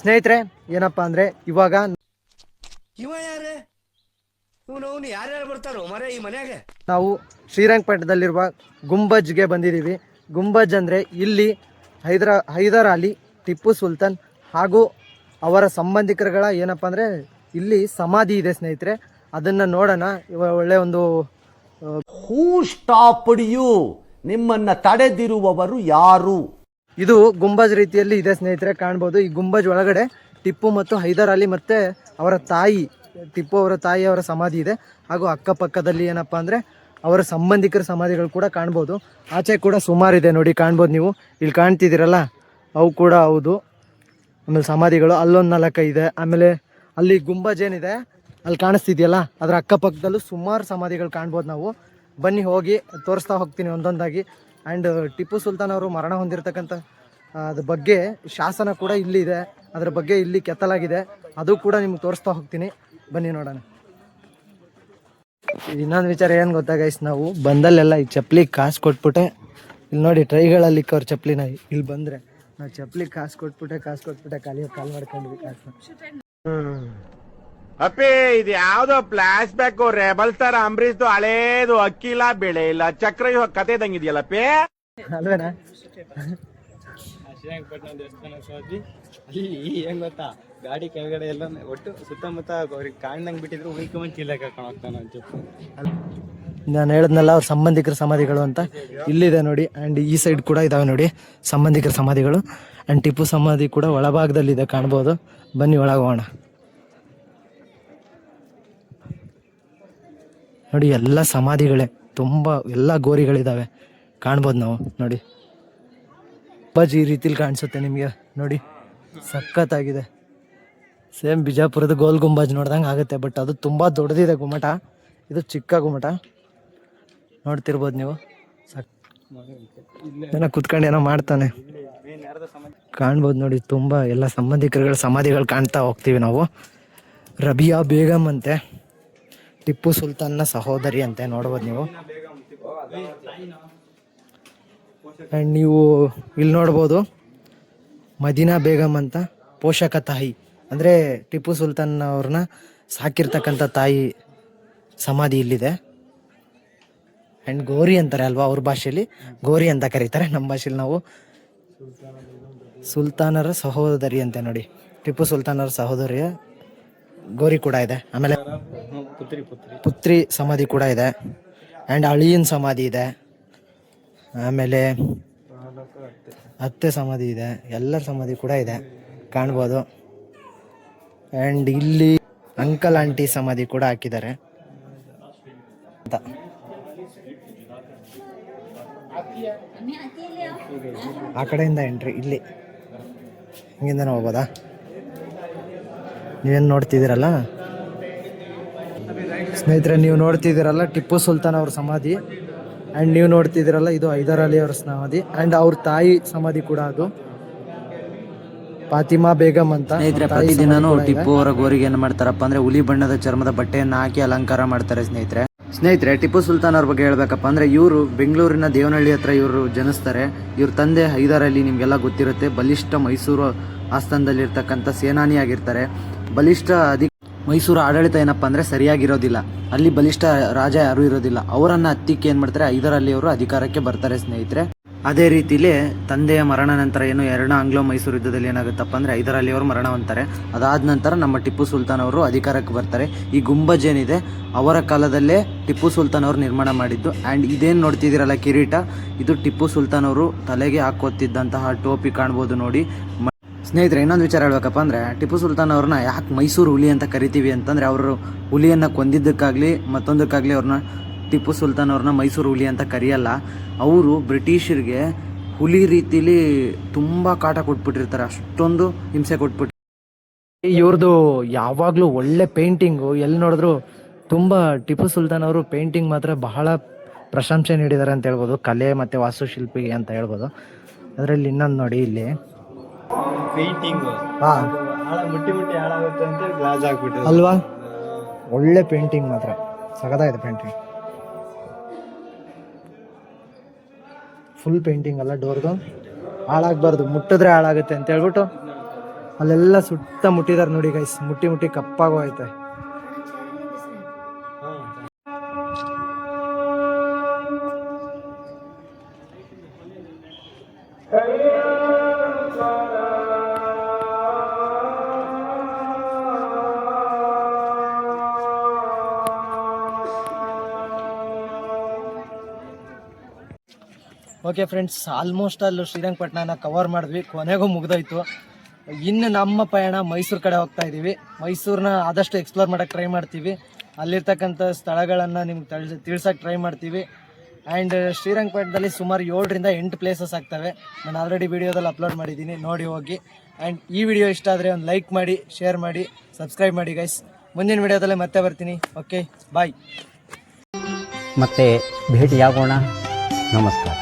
ಸ್ನೇಹಿತರೆ ಏನಪ್ಪ ಅಂದ್ರೆ ಇವಾಗ ಯಾರ್ಯಾರು ಬರ್ತಾರೋ ಮರೆ ಈ ಮನೆಯಾಗೆ ನಾವು ಶ್ರೀರಂಗಪಟ್ಟಣದಲ್ಲಿರುವ ಗುಂಬಜ್ಗೆ ಬಂದಿದ್ದೀವಿ. ಗುಂಬಜ್ ಅಂದರೆ ಇಲ್ಲಿ ಹೈದರ್ ಅಲಿ, ಟಿಪ್ಪು ಸುಲ್ತಾನ್ ಹಾಗೂ ಅವರ ಸಂಬಂಧಿಕರುಗಳ ಏನಪ್ಪ ಅಂದರೆ ಇಲ್ಲಿ ಸಮಾಧಿ ಇದೆ ಸ್ನೇಹಿತರೆ. ಅದನ್ನು ನೋಡೋಣ. ಒಳ್ಳೆ ಒಂದು ಹೂ ಸ್ಟಾಪ್ಡ್ ಯು, ನಿಮ್ಮನ್ನ ತಡೆದಿರುವವರು ಯಾರು? ಇದು ಗುಂಬಜ್ ರೀತಿಯಲ್ಲಿ ಇದೆ ಸ್ನೇಹಿತರೆ, ಕಾಣ್ಬೋದು. ಈ ಗುಂಬಜ್ ಒಳಗಡೆ ಟಿಪ್ಪು ಮತ್ತು ಹೈದರ್ ಅಲಿ ಮತ್ತು ಅವರ ತಾಯಿ, ಟಿಪ್ಪು ಅವರ ತಾಯಿ ಅವರ ಸಮಾಧಿ ಇದೆ. ಹಾಗೂ ಅಕ್ಕಪಕ್ಕದಲ್ಲಿ ಏನಪ್ಪ ಅಂದರೆ ಅವರ ಸಂಬಂಧಿಕರ ಸಮಾಧಿಗಳು ಕೂಡ ಕಾಣ್ಬೋದು. ಆಚೆ ಕೂಡ ಸುಮಾರು ಇದೆ ನೋಡಿ, ಕಾಣ್ಬೋದು ನೀವು. ಇಲ್ಲಿ ಕಾಣ್ತಿದ್ದೀರಲ್ಲ, ಅವು ಕೂಡ ಹೌದು. ಆಮೇಲೆ ಸಮಾಧಿಗಳು ಅಲ್ಲೊಂದು 4 ಇದೆ. ಆಮೇಲೆ ಅಲ್ಲಿ ಗುಂಬಜ್ ಏನಿದೆ ಅಲ್ಲಿ ಕಾಣಿಸ್ತಿದೆಯಲ್ಲ, ಅದರ ಅಕ್ಕಪಕ್ಕದಲ್ಲೂ ಸುಮಾರು ಸಮಾಧಿಗಳು ಕಾಣ್ಬೋದು ನಾವು. ಬನ್ನಿ ಹೋಗಿ ತೋರಿಸ್ತಾ ಹೋಗ್ತೀನಿ ಒಂದೊಂದಾಗಿ. ಆ್ಯಂಡ್ ಟಿಪ್ಪು ಸುಲ್ತಾನ್ ಅವರು ಮರಣ ಹೊಂದಿರತಕ್ಕಂಥ ಅದ್ರ ಬಗ್ಗೆ ಶಾಸನ ಕೂಡ ಇಲ್ಲಿದೆ. ಅದರ ಬಗ್ಗೆ ಇಲ್ಲಿ ಕೆತ್ತಲಾಗಿದೆ, ಅದು ಕೂಡ ನಿಮ್ಗೆ ತೋರಿಸ್ತಾ ಹೋಗ್ತೀನಿ. ಬನ್ನಿ ನೋಡೋಣ. ಇನ್ನೊಂದು ವಿಚಾರ ಏನು ಗೊತ್ತಾ ಗೈಸ್, ನಾವು ಬಂದಲ್ಲೆಲ್ಲ ಈ ಚಪ್ಪಲಿ ಕಾಸು ಕೊಟ್ಬಿಟ್ಟೆ, ಇಲ್ಲಿ ನೋಡಿ ಟ್ರೈಗಳಲ್ಲಿ ಅವ್ರ ಚಪ್ಪಲಿನ ಇಲ್ಲಿ ಬಂದರೆ ನಾವು ಚಪ್ಪಲಿ ಕಾಸು ಕೊಟ್ಬಿಟ್ಟೆ ಕಾಲು ಮಾಡ್ಕೊಂಡ್ವಿ ಕಾಸು. ಅಪ್ಪಿ ಇದು ಯಾವ್ದೋ ಫ್ಲಾಶ್ ಬ್ಯಾಕ್ ರೆಬಲ್ ಸ್ಟಾರ್ ಅಂಬರೀಶ್ದು ಹಳೇದು, ಅಕ್ಕಿಲ್ಲ ಬೆಳೆ ಇಲ್ಲ ಚಕ್ರ ಕತೆ ಇದಂಗಿದೆಯಲ್ಲಪ್ಪಿ ಅಲ್ವೇನಾ? ಶ್ರೀರಂಗಪಟ್ಟಣ ದೇವಸ್ಥಾನ ಹೋದ್ವಿ. ಅಲ್ಲಿ ಏನ್ ಗೊತ್ತಾ, ಗಾಡಿ ಕೆಳಗಡೆ ಎಲ್ಲ ಒಟ್ಟು ಸುತ್ತಮುತ್ತ ಅವ್ರಿಗೆ ಕಾಣ್ದಂಗ್ ಬಿಟ್ಟಿದ್ರು, ಉಳ್ಕೊಂಡ್ ಚೀಲ ಕರ್ಕೊಂಡು ಹೋಗ್ತಾನ ಅಂತ చెప్పు. ನಾನು ಹೇಳಿದ್ನಲ್ಲ ಅವ್ರ ಸಂಬಂಧಿಕರ ಸಮಾಧಿಗಳು ಅಂತ, ಇಲ್ಲಿದೆ ನೋಡಿ. ಆ್ಯಂಡ್ ಈ ಸೈಡ್ ಕೂಡ ಇದಾವೆ ನೋಡಿ ಸಂಬಂಧಿಕರ ಸಮಾಧಿಗಳು. ಆ್ಯಂಡ್ ಟಿಪ್ಪು ಸಮಾಧಿ ಕೂಡ ಒಳಭಾಗದಲ್ಲಿದೆ, ಕಾಣ್ಬೋದು. ಬನ್ನಿ ಒಳಗೆ ಹೋಗೋಣ. ನೋಡಿ ಎಲ್ಲ ಸಮಾಧಿಗಳೇ, ತುಂಬ ಎಲ್ಲ ಗೋರಿಗಳಿದ್ದಾವೆ, ಕಾಣ್ಬೋದು ನಾವು ನೋಡಿ. ಗುಂಬಜ್ ಈ ರೀತಿಲಿ ಕಾಣಿಸುತ್ತೆ ನಿಮಗೆ ನೋಡಿ, ಸಖತ್ತಾಗಿದೆ. ಸೇಮ್ ಬಿಜಾಪುರದ ಗೋಲ್ ಗುಂಬಜ್ ನೋಡ್ದಂಗೆ ಆಗುತ್ತೆ. ಬಟ್ ಅದು ತುಂಬ ದೊಡ್ಡದಿದೆ ಗುಮ್ಮಟ, ಇದು ಚಿಕ್ಕ ಗುಮ್ಮಟ ನೋಡ್ತಿರ್ಬೋದು ನೀವು. ಏನೋ ಕುತ್ಕೊಂಡು ಏನೋ ಮಾಡ್ತಾನೆ, ಕಾಣ್ಬೋದು ನೋಡಿ. ತುಂಬ ಎಲ್ಲ ಸಂಬಂಧಿಕರುಗಳ ಸಮಾಧಿಗಳು ಕಾಣ್ತಾ ಹೋಗ್ತೀವಿ ನಾವು. ರಬಿಯಾ ಬೇಗಮ್ ಅಂತೆ, ಟಿಪ್ಪು ಸುಲ್ತಾನ್ನ ಸಹೋದರಿ ಅಂತೆ, ನೋಡ್ಬೋದು ನೀವು. ಆ್ಯಂಡ್ ನೀವು ಇಲ್ಲಿ ನೋಡ್ಬೋದು ಮದೀನಾ ಬೇಗಮ್ ಅಂತ, ಪೋಷಕ ತಾಯಿ ಅಂದರೆ ಟಿಪ್ಪು ಸುಲ್ತಾನ್ ಅವ್ರನ್ನ ಸಾಕಿರ್ತಕ್ಕಂಥ ತಾಯಿ ಸಮಾಧಿ ಇಲ್ಲಿದೆ. ಆ್ಯಂಡ್ ಗೋರಿ ಅಂತಾರೆ ಅಲ್ವಾ, ಅವ್ರ ಭಾಷೆಯಲ್ಲಿ ಗೋರಿ ಅಂತ ಕರೀತಾರೆ, ನಮ್ಮ ಭಾಷೆಯಲ್ಲಿ ನಾವು ಸುಲ್ತಾನರ ಸಹೋದರಿ ಅಂತೆ ನೋಡಿ. ಟಿಪ್ಪು ಸುಲ್ತಾನರ ಸಹೋದರಿಯ ಗೋರಿ ಕೂಡ ಇದೆ. ಆಮೇಲೆ ಪುತ್ರಿ ಸಮಾಧಿ ಕೂಡ ಇದೆ. ಆ್ಯಂಡ್ ಅಳಿಯನ್ ಸಮಾಧಿ ಇದೆ. ಆಮೇಲೆ ಅತ್ತೆ ಸಮಾಧಿ ಇದೆ, ಎಲ್ಲರ ಸಮಾಧಿ ಕೂಡ ಇದೆ, ಕಾಣ್ಬೋದು. ಆ್ಯಂಡ್ ಇಲ್ಲಿ ಅಂಕಲ್ ಆಂಟಿ ಸಮಾಧಿ ಕೂಡ ಹಾಕಿದ್ದಾರೆ ಅಂತ. ಆ ಕಡೆಯಿಂದ ಎಂಟ್ರಿ, ಇಲ್ಲಿ ಹಿಂಗಿಂದ ಹೋಗ್ಬೋದಾ? ನೀವೇನು ನೋಡ್ತಿದ್ದೀರಲ್ಲ ಸ್ನೇಹಿತರೆ, ನೀವು ನೋಡ್ತಿದ್ದೀರಲ್ಲ ಟಿಪ್ಪು ಸುಲ್ತಾನ್ ಅವ್ರ ಸಮಾಧಿ. ಆ್ಯಂಡ್ ನೀವು ನೋಡ್ತಿದ್ದೀರಲ್ಲ ಇದು ಹೈದರ್ ಅಲಿ ಅವ್ರ ಸಮಾಧಿ. ಆ್ಯಂಡ್ ಅವ್ರ ತಾಯಿ ಸಮಾಧಿ ಕೂಡ ಅದು ಫಾತಿಮಾ ಬೇಗಮ್ ಅಂತ. ಸ್ನೇಹಿತರೆ, ಪ್ರತಿದಿನನೂ ಟಿಪ್ಪು ಅವರ ಗೋರಿಗೆ ಏನು ಮಾಡ್ತಾರಪ್ಪ ಅಂದ್ರೆ ಹುಲಿ ಬಣ್ಣದ ಚರ್ಮದ ಬಟ್ಟೆಯನ್ನು ಹಾಕಿ ಅಲಂಕಾರ ಮಾಡ್ತಾರೆ ಸ್ನೇಹಿತರೆ. ಟಿಪ್ಪು ಸುಲ್ತಾನ್ ಅವ್ರ ಬಗ್ಗೆ ಹೇಳ್ಬೇಕಪ್ಪ ಅಂದ್ರೆ, ಇವರು ಬೆಂಗಳೂರಿನ ದೇವನಹಳ್ಳಿ ಹತ್ರ ಇವರು ಜನಿಸ್ತಾರೆ. ಇವ್ರ ತಂದೆ ಹೈದರ್ ಅಲಿ ನಿಮ್ಗೆಲ್ಲ ಗೊತ್ತಿರುತ್ತೆ, ಬಲಿಷ್ಠ ಮೈಸೂರು ಆಸ್ಥಾನದಲ್ಲಿರ್ತಕ್ಕಂಥ ಸೇನಾನಿ ಆಗಿರ್ತಾರೆ. ಬಲಿಷ್ಠ ಮೈಸೂರು ಆಡಳಿತ ಏನಪ್ಪ ಅಂದರೆ ಸರಿಯಾಗಿರೋದಿಲ್ಲ, ಅಲ್ಲಿ ಬಲಿಷ್ಠ ರಾಜ ಯಾರೂ ಇರೋದಿಲ್ಲ. ಅವರನ್ನು ಹತ್ತಿಕ್ಕೆ ಏನು ಮಾಡ್ತಾರೆ, ಹೈದರ್ ಅಲಿ ಅವರು ಅಧಿಕಾರಕ್ಕೆ ಬರ್ತಾರೆ ಸ್ನೇಹಿತರೆ. ಅದೇ ರೀತಿಲಿ ತಂದೆಯ ಮರಣ ನಂತರ ಏನು ಎರಡನೇ ಆಂಗ್ಲೋ ಮೈಸೂರು ಯುದ್ಧದಲ್ಲಿ ಏನಾಗುತ್ತಪ್ಪ ಅಂದರೆ ಹೈದರ್ ಅಲಿ ಅವರು ಮರಣ ಹೊಂತಾರೆ. ಅದಾದ ನಂತರ ನಮ್ಮ ಟಿಪ್ಪು ಸುಲ್ತಾನ್ ಅವರು ಅಧಿಕಾರಕ್ಕೆ ಬರ್ತಾರೆ. ಈ ಗುಂಬಜ್ ಏನಿದೆ ಅವರ ಕಾಲದಲ್ಲೇ ಟಿಪ್ಪು ಸುಲ್ತಾನ್ ಅವರು ನಿರ್ಮಾಣ ಮಾಡಿದ್ದು. ಆ್ಯಂಡ್ ಇದೇನು ನೋಡ್ತಿದ್ದೀರಲ್ಲ ಕಿರೀಟ, ಇದು ಟಿಪ್ಪು ಸುಲ್ತಾನ್ ಅವರು ತಲೆಗೆ ಹಾಕೋತಿದ್ದಂತಹ ಟೋಪಿ, ಕಾಣ್ಬೋದು ನೋಡಿ ಸ್ನೇಹಿತರೆ. ಇನ್ನೊಂದು ವಿಚಾರ ಹೇಳ್ಬೇಕಪ್ಪ ಅಂದರೆ, ಟಿಪ್ಪು ಸುಲ್ತಾನ್ ಅವ್ರನ್ನ ಯಾಕೆ ಮೈಸೂರು ಹುಲಿ ಅಂತ ಕರಿತೀವಿ ಅಂತಂದರೆ, ಅವರು ಹುಲಿಯನ್ನು ಕೊಂದಿದ್ದಕ್ಕಾಗಲಿ ಮತ್ತೊಂದಕ್ಕಾಗಲಿ ಅವ್ರನ್ನ ಟಿಪ್ಪು ಸುಲ್ತಾನ್ ಅವ್ರನ್ನ ಮೈಸೂರು ಹುಲಿ ಅಂತ ಕರೆಯಲ್ಲ. ಅವರು ಬ್ರಿಟಿಷರಿಗೆ ಹುಲಿ ರೀತಿಲಿ ತುಂಬ ಕಾಟ ಕೊಟ್ಬಿಟ್ಟಿರ್ತಾರೆ, ಅಷ್ಟೊಂದು ಹಿಂಸೆ ಕೊಟ್ಬಿಟ್ಟು. ಇವ್ರದ್ದು ಯಾವಾಗಲೂ ಒಳ್ಳೆ ಪೇಂಟಿಂಗು, ಎಲ್ಲಿ ನೋಡಿದ್ರು ತುಂಬ ಟಿಪ್ಪು ಸುಲ್ತಾನ್ ಅವರು ಪೇಂಟಿಂಗ್ ಮಾತ್ರ ಬಹಳ ಪ್ರಶಂಸೆ ನೀಡಿದ್ದಾರೆ ಅಂತ ಹೇಳ್ಬೋದು, ಕಲೆ ಮತ್ತು ವಾಸ್ತುಶಿಲ್ಪಿ ಅಂತ ಹೇಳ್ಬೋದು. ಅದರಲ್ಲಿ ಇನ್ನೊಂದು ನೋಡಿ, ಇಲ್ಲಿ ಪೇಂಟಿಂಗ್ ಮುಟ್ಟಿ ಹಾಳಾಗುತ್ತೆ ಅಂತ ಗ್ಲಾಸ್ ಹಾಕ್ಬಿಟ್ಟು ಅಲ್ವಾ, ಒಳ್ಳೆ ಪೇಂಟಿಂಗ್ ಮಾತ್ರ ಸಗದಾಗಿದೆ. ಪೇಂಟಿಂಗ್ ಫುಲ್ ಪೇಂಟಿಂಗ್ ಅಲ್ಲ, ಡೋರ್ದು ಹಾಳಾಗಬಾರ್ದು, ಮುಟ್ಟಿದ್ರೆ ಹಾಳಾಗುತ್ತೆ ಅಂತ ಹೇಳ್ಬಿಟ್ಟು ಅಲ್ಲೆಲ್ಲ ಸುತ್ತ ಮುಟ್ಟಿದಾರೆ ನೋಡಿ ಗೈಸ್, ಮುಟ್ಟಿ ಮುಟ್ಟಿ ಕಪ್ಪಾಗೋ ಐತೆ. ಓಕೆ ಫ್ರೆಂಡ್ಸ್, ಆಲ್ಮೋಸ್ಟ್ ಅಲ್ಲಿ ಶ್ರೀರಂಗಪಟ್ಟಣನ ಕವರ್ ಮಾಡಿದ್ವಿ, ಕೊನೆಗೂ ಮುಗ್ದೋಯ್ತು. ಇನ್ನು ನಮ್ಮ ಪಯಣ ಮೈಸೂರು ಕಡೆ ಹೋಗ್ತಾ ಇದ್ದೀವಿ. ಮೈಸೂರನ್ನ ಆದಷ್ಟು ಎಕ್ಸ್ಪ್ಲೋರ್ ಮಾಡೋಕ್ಕೆ ಟ್ರೈ ಮಾಡ್ತೀವಿ, ಅಲ್ಲಿರ್ತಕ್ಕಂಥ ಸ್ಥಳಗಳನ್ನು ನಿಮ್ಗೆ ತಿಳ್ಸೋಕ್ಕೆ ಟ್ರೈ ಮಾಡ್ತೀವಿ. ಆ್ಯಂಡ್ ಶ್ರೀರಂಗಪಟ್ಟಣದಲ್ಲಿ ಸುಮಾರು 7ರಿಂದ 8 ಪ್ಲೇಸಸ್ ಆಗ್ತವೆ. ನಾನು ಆಲ್ರೆಡಿ ವಿಡಿಯೋದಲ್ಲಿ ಅಪ್ಲೋಡ್ ಮಾಡಿದ್ದೀನಿ, ನೋಡಿ ಹೋಗಿ. ಆ್ಯಂಡ್ ಈ ವಿಡಿಯೋ ಇಷ್ಟ ಆದರೆ ಒಂದು ಲೈಕ್ ಮಾಡಿ, ಶೇರ್ ಮಾಡಿ, ಸಬ್ಸ್ಕ್ರೈಬ್ ಮಾಡಿ ಗೈಸ್. ಮುಂದಿನ ವಿಡಿಯೋದಲ್ಲೇ ಮತ್ತೆ ಬರ್ತೀನಿ. ಓಕೆ, ಬಾಯ್. ಮತ್ತೆ ಭೇಟಿಯಾಗೋಣ. ನಮಸ್ಕಾರ.